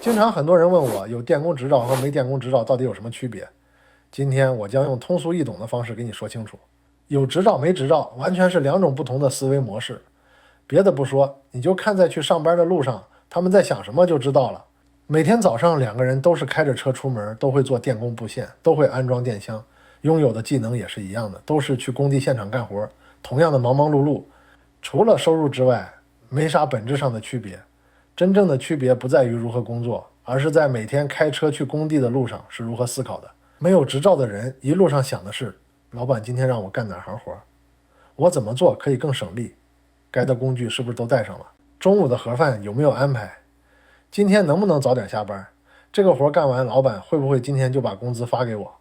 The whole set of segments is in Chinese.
经常很多人问我，有电工执照和没电工执照到底有什么区别？今天我将用通俗易懂的方式给你说清楚。有执照没执照，完全是两种不同的思维模式。别的不说，你就看在去上班的路上，他们在想什么就知道了。每天早上两个人都是开着车出门，都会做电工布线，都会安装电箱，拥有的技能也是一样的，都是去工地现场干活，同样的忙忙碌碌。除了收入之外，没啥本质上的区别。真正的区别不在于如何工作，而是在每天开车去工地的路上是如何思考的。没有执照的人一路上想的是，老板今天让我干哪行活，我怎么做可以更省力，该的工具是不是都带上了，中午的盒饭有没有安排，今天能不能早点下班，这个活干完老板会不会今天就把工资发给我，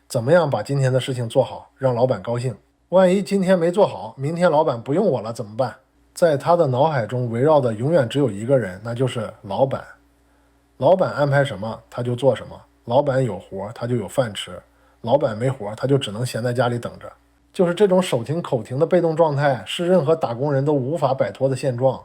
怎么样把今天的事情做好，让老板高兴。万一今天没做好，明天老板不用我了怎么办？在他的脑海中围绕的永远只有一个人，那就是老板。老板安排什么他就做什么，老板有活他就有饭吃，老板没活他就只能闲在家里等着。就是这种手停口停的被动状态，是任何打工人都无法摆脱的现状。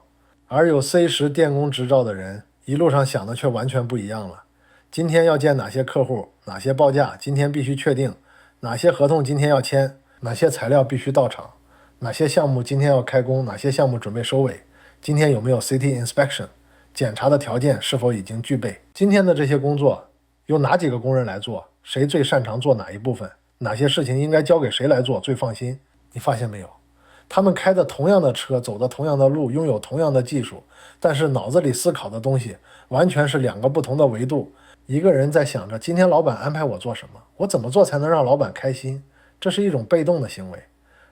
而有 C10电工执照的人，一路上想的却完全不一样了。今天要见哪些客户，哪些报价今天必须确定，哪些合同今天要签，哪些材料必须到场，哪些项目今天要开工，哪些项目准备收尾，今天有没有 CT inspection， 检查的条件是否已经具备，今天的这些工作由哪几个工人来做，谁最擅长做哪一部分，哪些事情应该交给谁来做最放心。你发现没有，他们开的同样的车，走的同样的路，拥有同样的技术，但是脑子里思考的东西完全是两个不同的维度。一个人在想着今天老板安排我做什么，我怎么做才能让老板开心，这是一种被动的行为。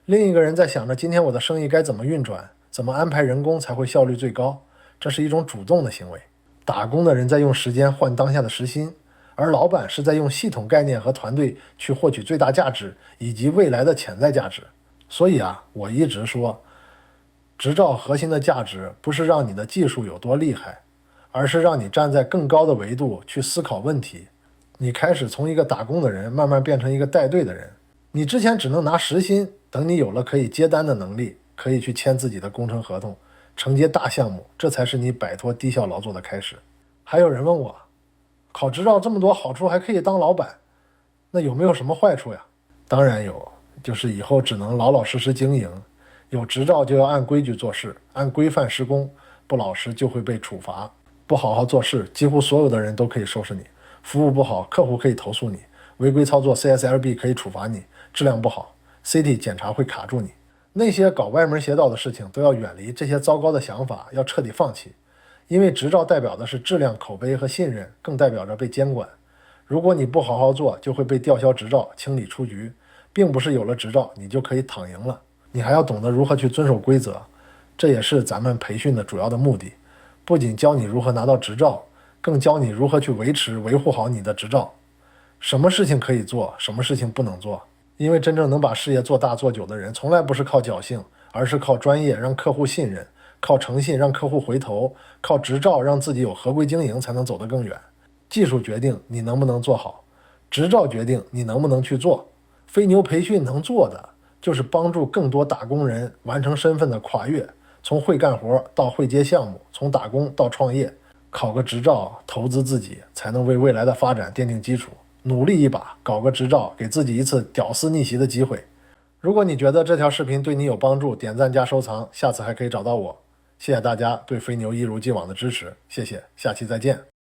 另一个人在想着今天我的生意该怎么运转，怎么安排人工才会效率最高，这是一种主动的行为。打工的人在用时间换当下的时薪，而老板是在用系统概念和团队去获取最大价值以及未来的潜在价值。所以我一直说，执照核心的价值不是让你的技术有多厉害，而是让你站在更高的维度去思考问题。你开始从一个打工的人慢慢变成一个带队的人。你之前只能拿时薪，等你有了可以接单的能力，可以去签自己的工程合同，承接大项目，这才是你摆脱低效劳作的开始。还有人问我，考执照这么多好处，还可以当老板，那有没有什么坏处呀？当然有，就是以后只能老老实实经营，有执照就要按规矩做事，按规范施工，不老实就会被处罚。不好好做事，几乎所有的人都可以收拾你，服务不好，客户可以投诉你，违规操作 CSLB 可以处罚你，质量不好 CT 检查会卡住你。那些搞歪门邪道的事情都要远离，这些糟糕的想法要彻底放弃。因为执照代表的是质量、口碑和信任，更代表着被监管。如果你不好好做，就会被吊销执照、清理出局，并不是有了执照你就可以躺赢了。你还要懂得如何去遵守规则，这也是咱们培训的主要的目的。不仅教你如何拿到执照，更教你如何去维持、维护好你的执照。什么事情可以做，什么事情不能做。因为真正能把事业做大做久的人，从来不是靠侥幸，而是靠专业让客户信任，靠诚信让客户回头，靠执照让自己有合规经营，才能走得更远。技术决定你能不能做好，执照决定你能不能去做。飞牛培训能做的，就是帮助更多打工人完成身份的跨越，从会干活到会接项目，从打工到创业。考个执照，投资自己，才能为未来的发展奠定基础。努力一把，搞个执照，给自己一次屌丝逆袭的机会。如果你觉得这条视频对你有帮助，点赞加收藏，下次还可以找到我。谢谢大家对飞牛一如既往的支持，谢谢，下期再见。